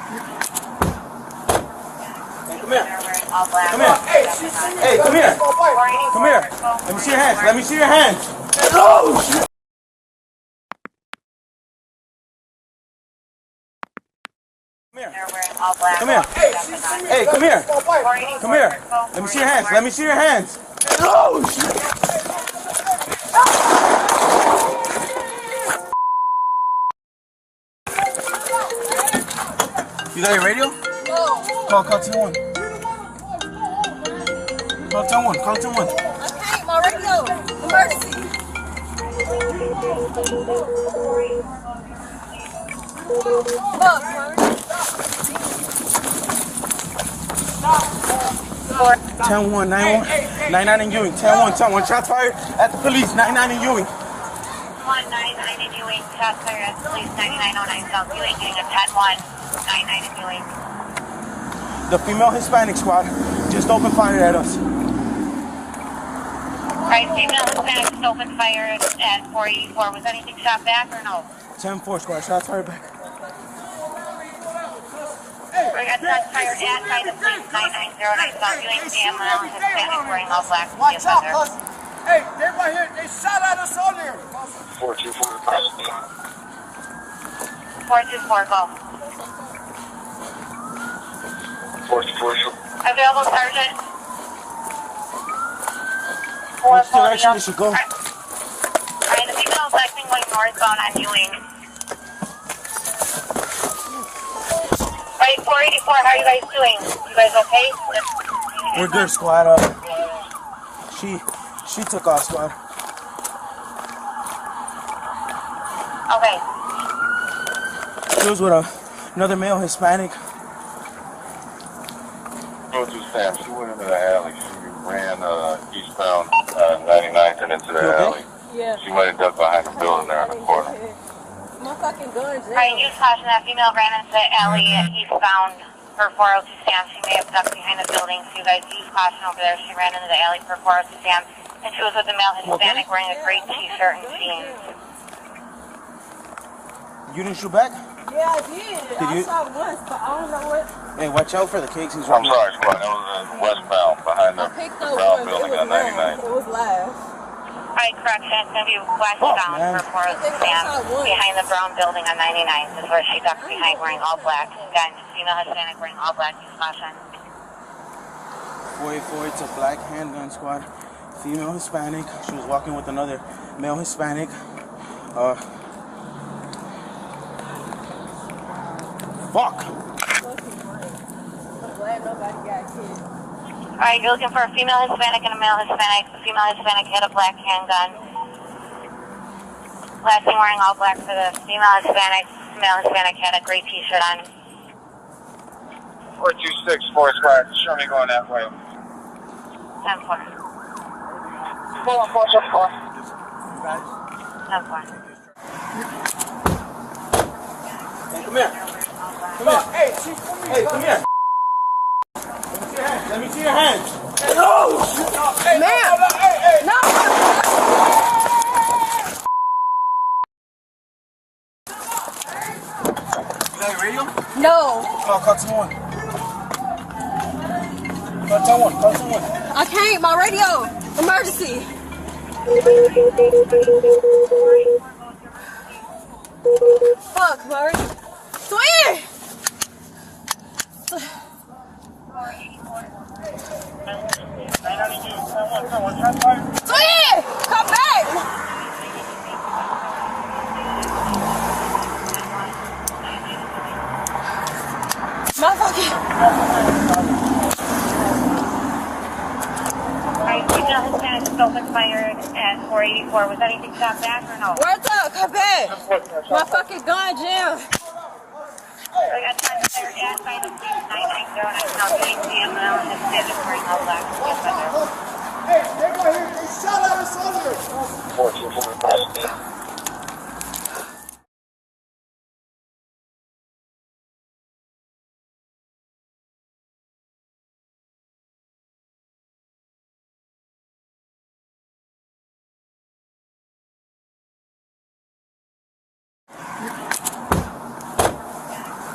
Hey, come here. Come here. Hey, come here. Come here. Let me see your hands. Let me see your hands. Oh, shit. Come here. Come here. Hey, come here. Come here. Let me see your hands. Let me see your hands. Oh, shit. You got your radio? No. Call 2-1. Call 2-1. Call 2-1. Okay, my radio. Emergency. Look, 10-1, 9-1, 9-9 in Ewing. 10-1, 10-1. Shots fired at the police. 9-9 in Ewing. 199 in Ewing. Shots fired at the police. 9909 South Ewing. Getting a 10-1. 99 in Ewing. The female Hispanic squad just opened fire at us. Alright, female Hispanic just opened fire at 484. Was anything shot back or no? 10-4 squad. Shots fired back. We got shots fired at the police. 9909 South Ewing. Female Hispanic wearing all black. Watch out, cuz. Hey, they're right here. They shot at us earlier. 424. 424, go. 424. Available, Sergeant. Which direction did she go? Alright, the female is acting going northbound on Ewing. Alright, 484, how are you guys doing? You guys okay? We're good, squad. She took off, squad. Okay. She was with another male Hispanic. Go to Sam. She went into the alley. She ran eastbound 99th and into the alley. Yeah. She might have ducked behind the building there in the corner. My fucking gun's Alright, use caution. That female ran into the alley eastbound for 402 Sam. She may have ducked behind the building, so you guys use caution over there. She ran into the alley for 402 Sam, and she was with a male Hispanic wearing a gray t-shirt and jeans. You didn't shoot back? Yeah, I did. I shot once, but I don't know what. Hey, watch out for the cakes. He's I'm sorry, squad. That was westbound behind the brown building on 99th. It was live. Alright, correction. It's going to be westbound for 402 Sam, behind the brown building on 99th is where she ducked behind wearing all black. Again, female Hispanic wearing all black. Use caution. 484, it's a black handgun squad. Female Hispanic. She was walking with another male Hispanic. Fuck! I'm glad nobody got killed. Alright, you're looking for a female Hispanic and a male Hispanic. The female Hispanic had a black handgun. Last thing wearing all black for the female Hispanic. The male Hispanic had a gray t-shirt on. 426, 4 squad. Show me going that way. 10-4. 4-4-4. 10-4. Hey, come here. Come here. Hey, come here. Let me see your hands. Oh, shit. Hey, Man. Hey. No! You got your radio? No. Call 2-1. Call 2-1. Call 2-1. I can't. My radio. Emergency. Fuck, my radio. Twin! Twin! Come back! Motherfucker! Alright, female Hispanic just opened fire at 484. Was anything shot back or no? What's up? Come back! My fucking gun jammed. We got time to fire at 9909 South Ewing. Female Hispanic wearing all black. Hey, they're right here. They shot at us earlier. 424.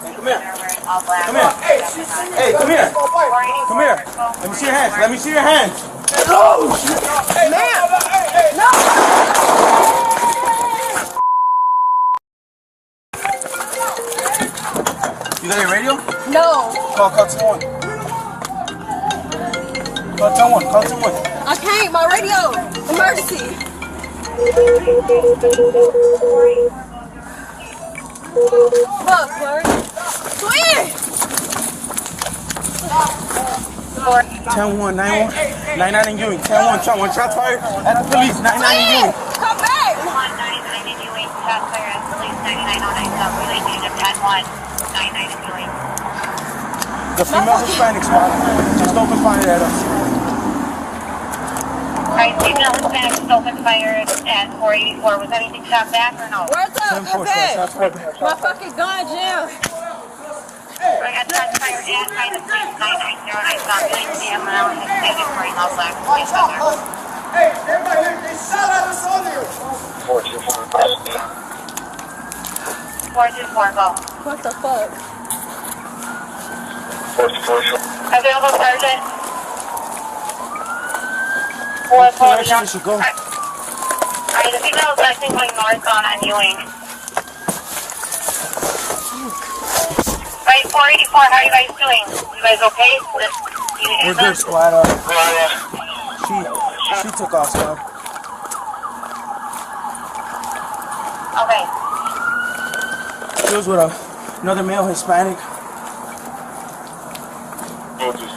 Hey, come here. all black. Come here. Hey, come here. Come here. Let me see your hands. Let me see your hands. No! Man! No! You got your radio? No! Call 2-1. Call 2-1. Call 2-1. I can't! My radio! Emergency! Fuck, Flurry! Twin! 10-1, 9-1, 9-9 in Ewing. 10-1, 10-1. Shots fired at the police. 9-9 in Ewing. Come back! 199 in Ewing, shots fired at police 9909 South, relay change of 10-1, 99 in Ewing. The female Hispanic squad just opened fire at us. Alright, female Hispanic just opened fire at 484. Was anything shot back or no? Where's up? 10-4, Come back! shots fired. My fucking gun jammed! I got shots fired at kind of police 9909 South, relay change of Hispanic wearing all black. Police on there. Hey, everybody here, they shot at us on there. 424, go. What the fuck? Available, Sergeant. Which direction we should go? Alright, the female is actually going northbound on Ewing. Right, 484, how are you guys doing? You guys okay? We're good, squad. She took off, squad. Okay. She was with another male Hispanic.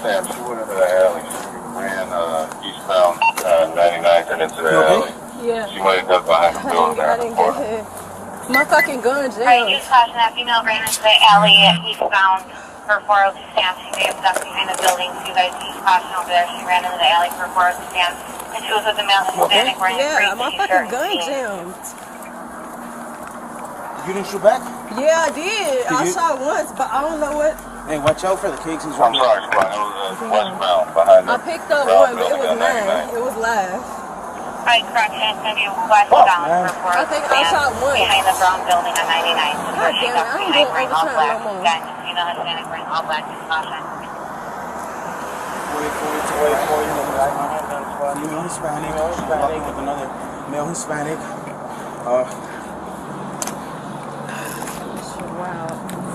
Sam, she went into the alley. She ran eastbound 99th and into the alley. Yeah. She went up behind the building I there. didn't get hit. My fucking gun Alright, jammed. use caution that female ran into the alley eastbound for 402 Sam. She may have ducked behind the building, so you guys use caution over there. She ran into the alley for 402 Sam, and she was with the male Hispanic wearing a Yeah, gray my t-shirt fucking gun and jeans. jammed. You didn't shoot back? Yeah, I did. I you? shot once, but I don't know what. Hey, watch out for the cakes. He's I'm right sorry, Squad. It was westbound behind the I picked up brown one, but it building was on mine. 99th. It was live. Alright, correction, it's going to be westbound man. for 402 I think I shot Sam, once. behind the brown building on 99. So God she damn it, ducked I don't behind do wearing all overtime black. no more. Again, female Hispanic wearing all black, use caution. Male Hispanic. Walking with another male Hispanic. Wow.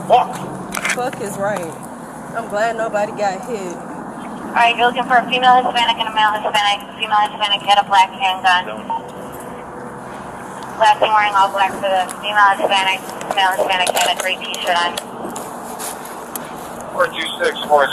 Fuck! Fuck is right. I'm glad nobody got hit. Alright, you're looking for a female Hispanic and a male Hispanic. Female Hispanic had a black handgun. Last thing wearing all black for the female Hispanic. Male Hispanic had a gray t-shirt on. 426, 4